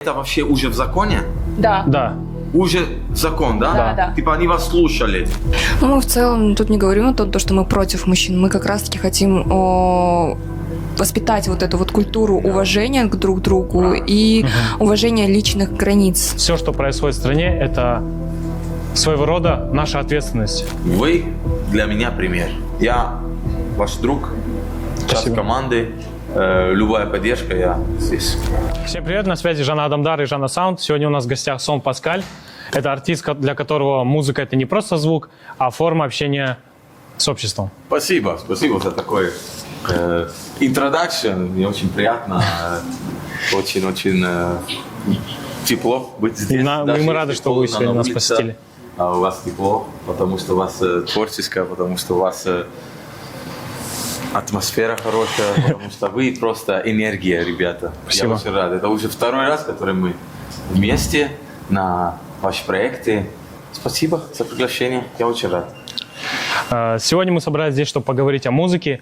Это вообще уже в законе? Да. Да. Уже закон, да? Да. Типа они вас слушали. Ну, мы в целом тут не говорим о том, что мы против мужчин. Мы как раз-таки хотим воспитать вот эту вот культуру уважения к друг другу и уважения личных границ. Все, что происходит в стране, это своего рода наша ответственность. Вы для меня пример. Я ваш друг, часть Спасибо. команды. Любая поддержка, я здесь. Всем привет, на связи Жанна Адамдар и Жанна Саунд. Сегодня у нас в гостях Сон Паскаль. Это артист, для которого музыка — это не просто звук, а форма общения с обществом. Спасибо за такой introduction. Мне очень приятно, очень тепло быть здесь. Мы рады, что вы сегодня нас посетили. А у вас тепло, потому что у вас творческое, потому что у вас атмосфера хорошая, потому что вы просто энергия, ребята. Спасибо. Я очень рад. Это уже второй раз, который мы вместе на ваши проекты. Спасибо за приглашение. Я очень рад. Сегодня мы собрались здесь, чтобы поговорить о музыке,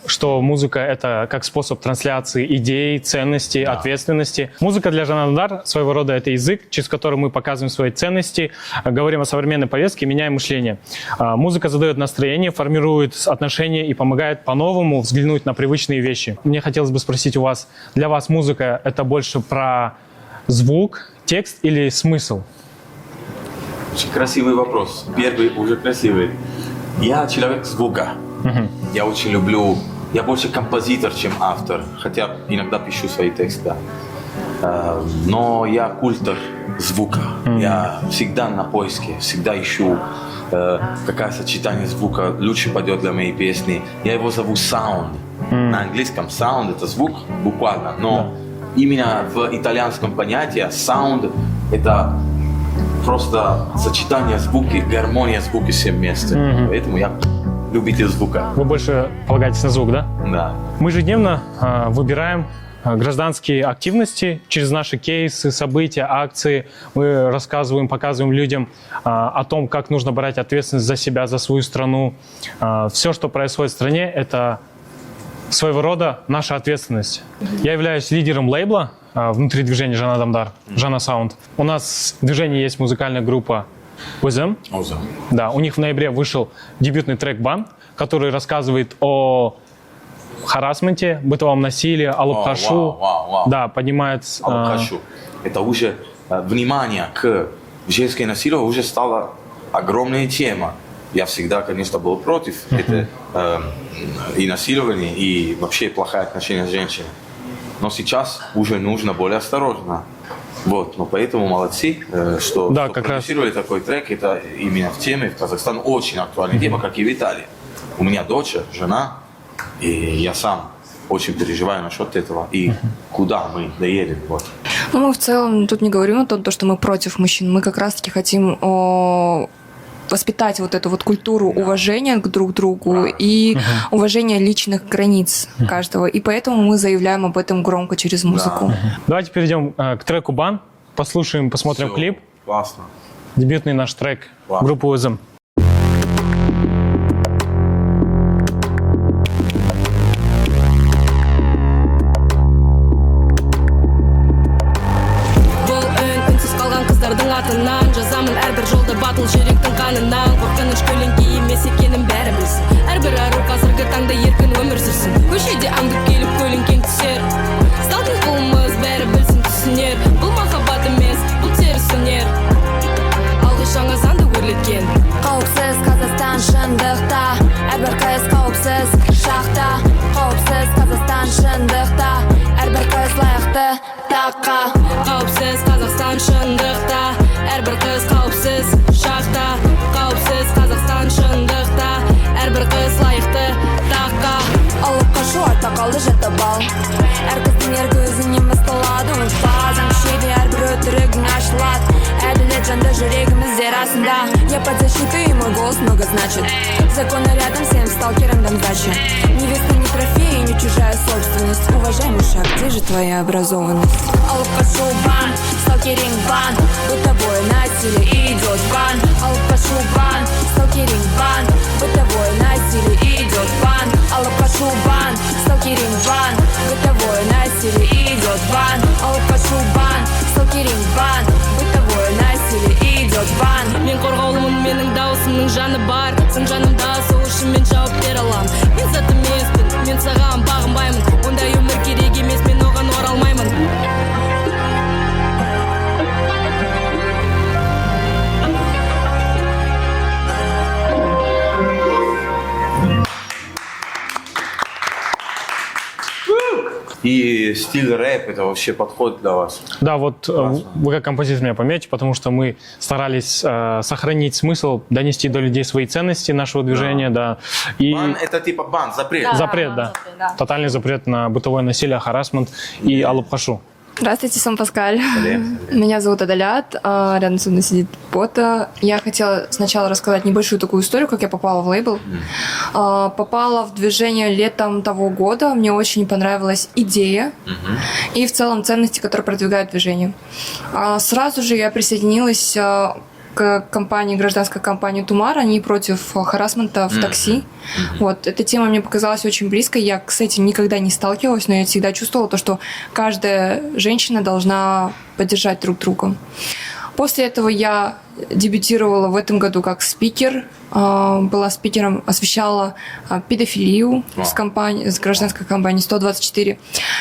что музыка — это как способ трансляции идей, ценностей, ответственности. Музыка для Жанны Адамдар своего рода это язык, через который мы показываем свои ценности, говорим о современной повестке, меняем мышление. Музыка задает настроение, формирует отношения и помогает по-новому взглянуть на привычные вещи. Мне хотелось бы спросить у вас, для вас музыка — это больше про звук, текст или смысл? Очень красивый вопрос. Первый уже красивый. Я человек звука. Я очень люблю... Я больше композитор, чем автор. Хотя иногда пишу свои тексты. Но я культор звука. Я всегда на поиске, всегда ищу, какое сочетание звука лучше пойдет для моей песни. Я его зову sound. На английском sound — это звук буквально. Но именно в итальянском понятии sound — это просто сочетание звука, гармония звука все вместе. Поэтому я любитель звука. Вы больше полагаетесь на звук, да? Да. Мы ежедневно выбираем гражданские активности через наши кейсы, события, акции. Мы рассказываем, показываем людям о том, как нужно брать ответственность за себя, за свою страну. Все, что происходит в стране, это своего рода наша ответственность. Я являюсь лидером лейбла внутри движения Жанна Адамдар, Жанна Саунд. У нас в движении есть музыкальная группа Узем. Да, у них в ноябре вышел дебютный трек «Бан», который рассказывает о харассменте, бытовом насилии, о лапхашу. Да, поднимает... Лапхашу. Это уже внимание к женскому насилию уже стала огромная тема. Я всегда, конечно, был против это, и насилования, и вообще плохое отношение с женщиной. Но сейчас уже нужно более осторожно. Вот, но поэтому молодцы, что продюсировали такой трек. Это именно в теме в Казахстане очень актуальная тема, как и в Италии. У меня дочь, жена, и я сам очень переживаю насчет этого и куда мы доедем. Вот. Ну, мы в целом тут не говорим о том, что мы против мужчин. Мы как раз-таки хотим воспитать вот эту вот культуру уважения к друг другу и уважения личных границ каждого. И поэтому мы заявляем об этом громко через музыку. Давайте перейдем к треку «Бан». Послушаем, посмотрим клип. Классно. Дебютный наш трек группы Узем. Батыл жүректің қанынан қорқыныш көлеңке емес екенін бәрі білсін. Әрбір ару қазіргі таңда еркін өмір сүрсін. Көшеде аңдып келіп көлеңкең түсер. Сталкинг қылмыз бәрі білсін түсінер. Бұл махаббат емес, бұл теріс өнер. Алғы жаңа заңды өрлеткен. Қауіпсіз Қазақстан шындықта, әрбір қыз қауіпсіз шақта. Қауіпсіз Қазақстан шындықта, әрбір қыз лайықты таққа. Қауіпсіз Қазақстан шындықта, әрбір қыз қауіпсіз шақта. Қауіпсіз Қазақстан шындықта, әрбір қыз лайықты таққа. Алып қашу артта қалды жеті балл. Әр қыздың ер көзіне мысталады. Ұмытпа заң күшейді, әрбір өтірігің ашылады. Әділет жанды жүрегімізде расында. Я под защитой, и мой голос много значит. Законы рядом, всем сталкерам дам сдачи. Невеста не трофей, не чужая собственность. Уважай, мужа, где же твоя образованность? Алып қашу бан, сталкеринг бан. Бытовое насилие идет бан. Алып қашу бан, сталкеринг бан. Бытовое насилие идет бан. Алып қашу бан, сталкеринг бан. Бытовое насилие идет бан. Алып қашу бан. стиль рэп, это вообще подход для вас. Да, вот вы как композитор меня поймете, потому что мы старались сохранить смысл, донести до людей свои ценности нашего движения, да. И Бан это типа бан, запрет. запрет, да. Тотальный запрет на бытовое насилие, харассмент и алапхашу. Здравствуйте, сам Паскаль. Привет. Меня зовут Адалят, рядом со мной сидит Бота. Я хотела сначала рассказать небольшую такую историю, как я попала в лейбл. Попала в движение летом того года. Мне очень понравилась идея и в целом ценности, которые продвигают движение. Сразу же я присоединилась к компании, гражданской компании Тумар. Они против харассмента в такси. Вот, эта тема мне показалась очень близкой. Я с этим никогда не сталкивалась, но я всегда чувствовала то, что каждая женщина должна поддержать друг друга. После этого я дебютировала в этом году как спикер. Была спикером, освещала педофилию с гражданской компанией 124.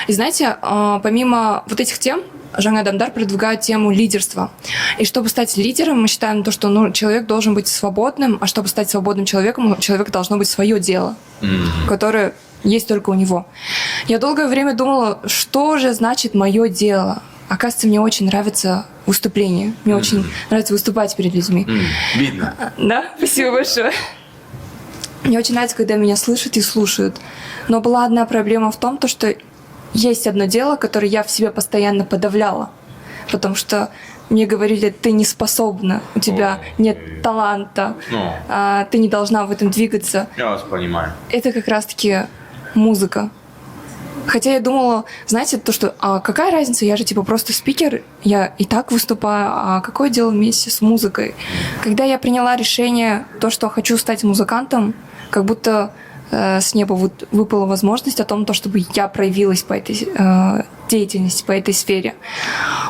И знаете, помимо вот этих тем, Жаңа Адамдар продвигает тему лидерства. И чтобы стать лидером, мы считаем то, что человек должен быть свободным, а чтобы стать свободным человеком, у человека должно быть свое дело, которое есть только у него. Я долгое время думала, что же значит мое дело. Оказывается, мне очень нравится выступление. Мне очень нравится выступать перед людьми. Видно. Да, спасибо большое. Мне очень нравится, когда меня слышат и слушают. Но была одна проблема в том, что есть одно дело, которое я в себе постоянно подавляла. Потому что мне говорили, ты не способна, у тебя нет таланта, ты не должна в этом двигаться. Я вас понимаю. Это как раз-таки музыка. Хотя я думала, знаете, то, что какая разница, я же типа просто спикер, я и так выступаю, а какое дело вместе с музыкой? Когда я приняла решение, то, что хочу стать музыкантом, как будто с неба выпала возможность о том, чтобы я проявилась по этой деятельности, по этой сфере.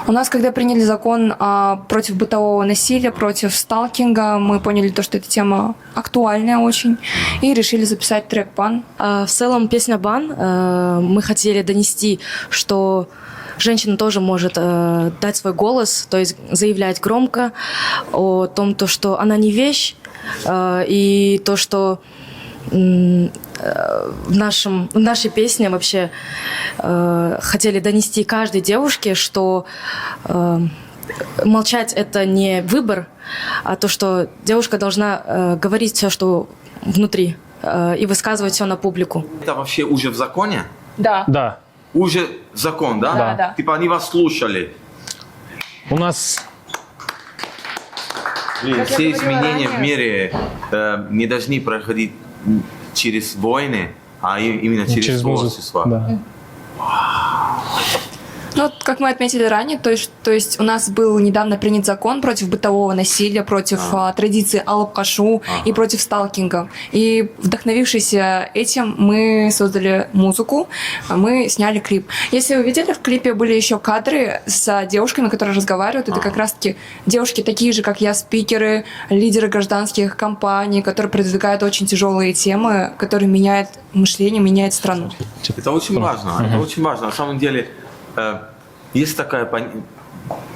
У нас, когда приняли закон против бытового насилия, против сталкинга, мы поняли то, что эта тема актуальная очень, и решили записать трек «Бан». В целом песня «Бан» мы хотели донести, что женщина тоже может дать свой голос, то есть заявлять громко о том, что она не вещь, и то, что в нашей песне вообще хотели донести каждой девушке, что молчать – это не выбор, а то, что девушка должна говорить все, что внутри, и высказывать все на публику. Это вообще уже в законе? Да. Да. Уже закон, да? Да, да. Типа они вас слушали. У нас Все изменения в мире не должны проходить через войны, а именно через творчество. Да. Ну, вот, как мы отметили ранее, то есть у нас был недавно принят закон против бытового насилия, против традиции алапкашу и против сталкинга. И вдохновившись этим, мы создали музыку, мы сняли клип. Если вы видели, в клипе были еще кадры с девушками, которые разговаривают. Это как раз-таки девушки такие же, как я, спикеры, лидеры гражданских компаний, которые продвигают очень тяжелые темы, которые меняют мышление, меняют страну. Это очень важно. Это очень важно. На самом деле, есть такое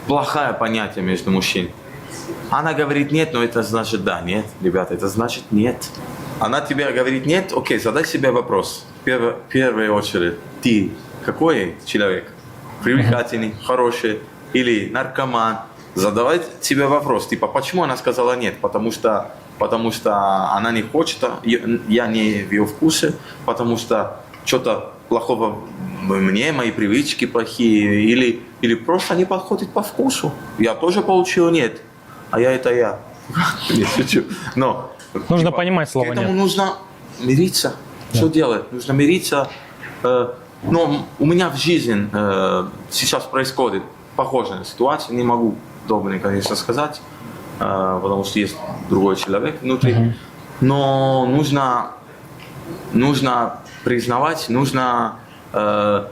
плохое понятие между мужчин. Она говорит нет, но это значит да. Нет, ребята, это значит нет. Она тебе говорит нет, окей, задай себе вопрос. В первую очередь, ты какой человек? Привлекательный, хороший или наркоман? Задавай себе вопрос, типа, почему она сказала нет? Потому что она не хочет, я не в ее вкусе, потому что что-то плохого мне, мои привычки плохие, или просто не подходит по вкусу. Я тоже получил нет, а это я. Не шучу. Но нужно понимать слово к этому «нет». нужно мириться. Что делать? Нужно мириться. Но у меня в жизни сейчас происходит похожая ситуация. Не могу удобно, конечно, сказать, потому что есть другой человек внутри. Но нужно признавать, нужно, как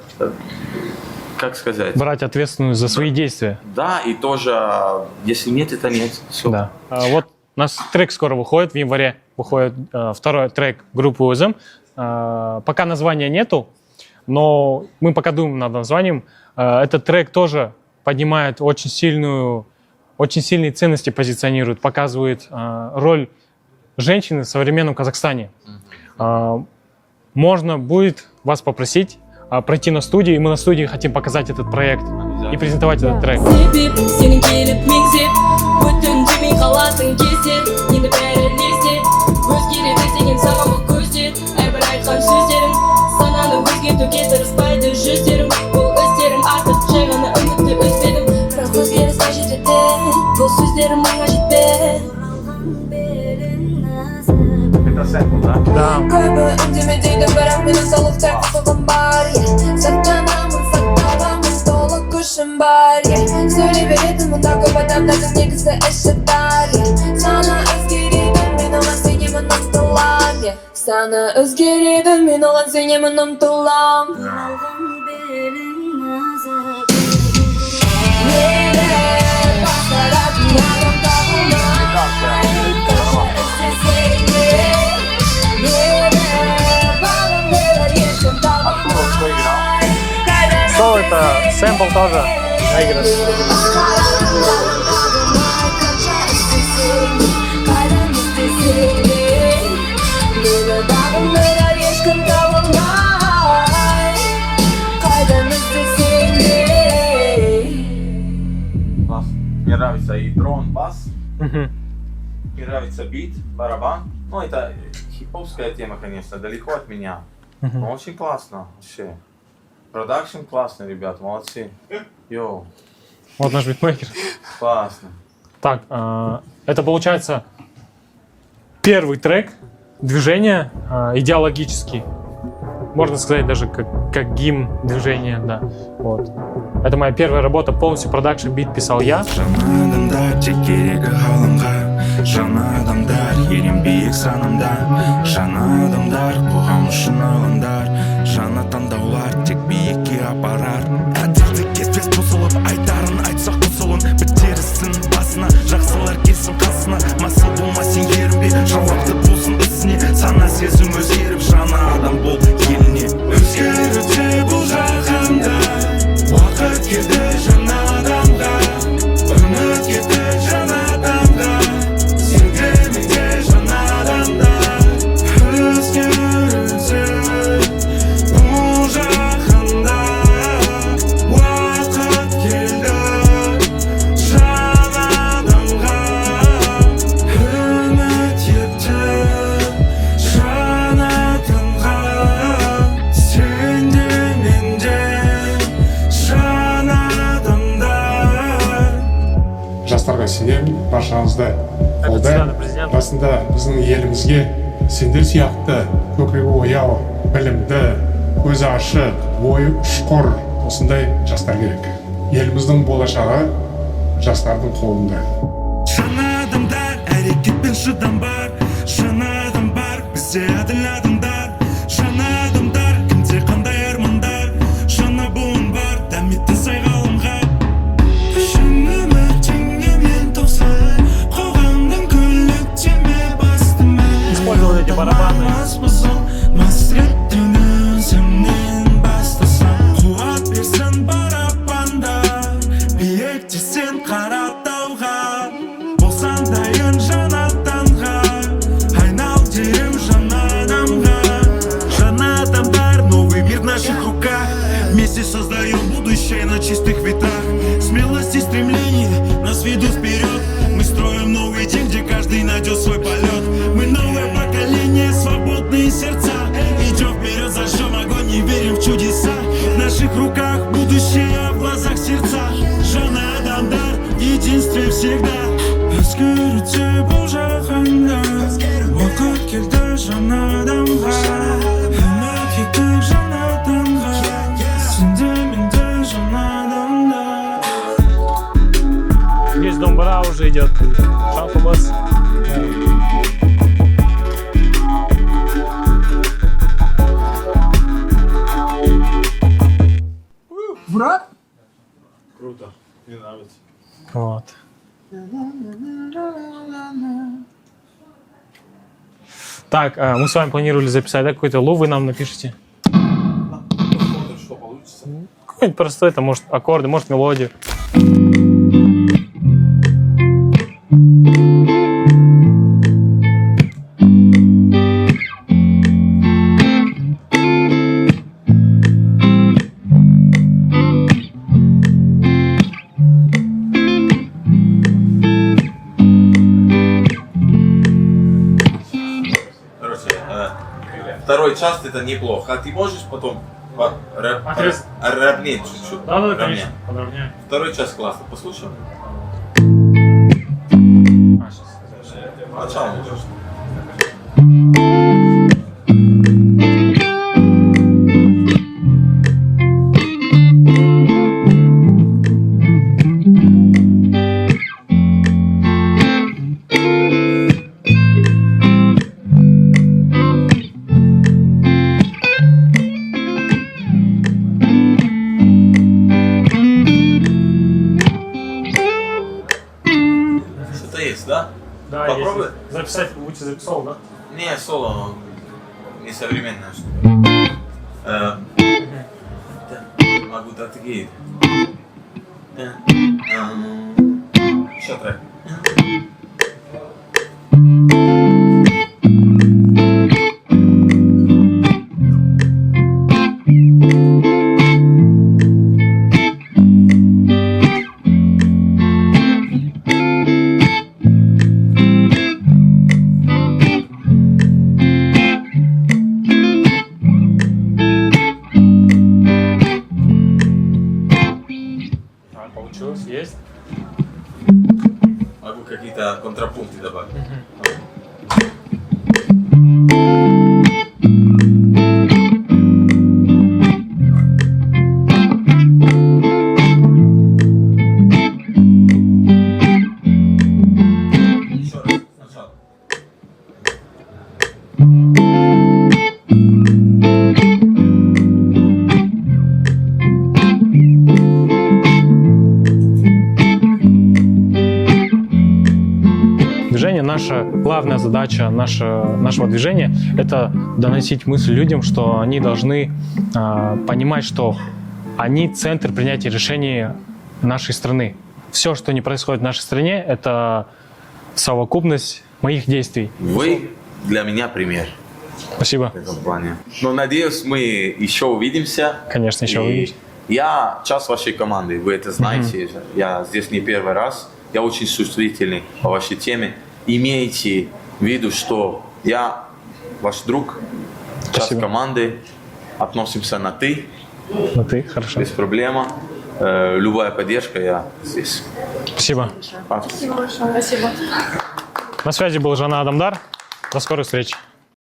сказать... Брать ответственность за свои действия. Да, и тоже, если нет, это нет. Все. Да. Вот у нас трек скоро выходит, в январе выходит второй трек группы УЗМ. Пока названия нету, но мы пока думаем над названием. Этот трек тоже поднимает очень сильные ценности, позиционирует, показывает роль женщины в современном Казахстане. Можно будет вас попросить пройти на студию, и мы на студии хотим показать этот проект и презентовать этот трек. Себеп сенің келіп меңзеп өттің демей қаласың кездер енді бәрі лезде өзгереді деген саған бұл көздер әрбір айтқан сөздерің сананы өзгертуге тырыспайды жүздерің бұл өздерің артық жай ғана үмітті үзбедім бірақ өзгеріс қажет етті бұл сөздерім мыңға жетті Это сэмпл, да? Да. Көбі үндеме дейді бірақ менің солықтай құқығым бар сақтанамын толық күшім бар сөйлей беретін мұнда көп адамдардың негізі іші дар саны өзгереді мен оған сенемін ұмтылам саны өзгереді мен оған сенемін ұмтылам Сол это сэмпл тоже наигран. Мне нравится и дрон, бас, мне нравится бит, барабан. Ну, это хип-хопская тема, конечно, далеко от меня. Но очень классно, вообще. Продакшн классный, ребят, молодцы. Йоу, Вот наш битмейкер. классно. Так, это получается первый трек, движение идеологический. Можно сказать даже как гимн движения, да. Вот. Это моя первая работа, полностью продакшн бит писал я. Жаңа адамдар тек керегі ғаламға жаңа адамдар ерен биік санамда жаңа адамдар қоғам үшін алаңдар жаңа таңдаулар тек биікке апарар әділді кеспес бұзылып айтарын айтсақ бұзылын бітер ісін басына жақсылар келсін қасына масыл болма сен ерінбе жауапты болсын ісіне сана сезім өзгеріп жаңа адам бол еліне өзгеруде бұл жаһанда уақыт келді жаңа адамға үміт келді жаңа адамға сенде менде жаңа адамдар өзгеруде бұл жаһанда уақыт келді жаңа адамға үміт келді жаңа адамға сенде менде жаңа адамдар жастарға сенемін, баршаңызды цитата қолдаймын. президента. Расында біздің елімізге сендер сияқты көкірегі ояу, білімді, көзі ашық, бойы ұшқыр осындай жастар керек. Еліміздің болашағы жастардың қолында. жаңа адамдар әрекетпен шыдам бар жаңа адам бар бізде әділ адамдар жаңа адамдар кімде қандай армандар жаңа буын бар дәметті сай ғалымға жаңа өмір тоқсан қоғамның күлі теме басты Использовал эти барабаны. масіреттен өзімнен бастасам қуат берсін барабандар биікте сен қаратауға болсан дайын жанаттанға айнал дереу жаңа адамға жаңа адамдар новый мир в наших руках вместе создаем будущее на чистых ветрах смелость и стремление нас ведут вперед мы строим новый день где каждый найдет свой полет мы новое поколение свободные сердца идем вперед зажжем огонь и верим в чудеса в наших руках будущее а в глазах сердца жаңа адамдар единстве всегда өзгеруде бұл жаһанда уақыт келді жаңа адамға үміт кетті жаңа адамға сенде менде жаңа адамдар Здесь домбра уже идет. Шафу-бас. Круто, мне нравится. Вот. Так, мы с вами планировали записать, да, какой-то лу, вы нам напишите. Посмотрим, что получится. Какой-нибудь простой, это может аккорды, может мелодию. второй час это неплохо. А ты можешь потом равнее чуть-чуть? Равнее. Подробнее. Второй час классно, послушаем. Начало можешь. Что-то есть, да? Да, Попробуй. если записать, лучше записал, да? Не, соло, не современная штука. Могу так такие. Еще трек. Получилось, есть. Могу какие-то контрапункты добавить. Еще раз, сначала. Движение, наша главная задача нашего движения – это доносить мысль людям, что они должны понимать, что они центр принятия решений нашей страны. Все, что не происходит в нашей стране, это совокупность моих действий. Вы для меня пример Спасибо. в этом плане. Но надеюсь, мы еще увидимся. Конечно, еще И увидимся. Я часть вашей команды, вы это знаете. Я здесь не первый раз. Я очень чувствительный по вашей теме. Имейте в виду, что я ваш друг, часть Спасибо. команды. Относимся на «ты», Ну ты, хорошо. без проблем. Любая поддержка, я здесь. Спасибо. Спасибо. Спасибо. На связи был Жана Адамдар. До скорых встреч.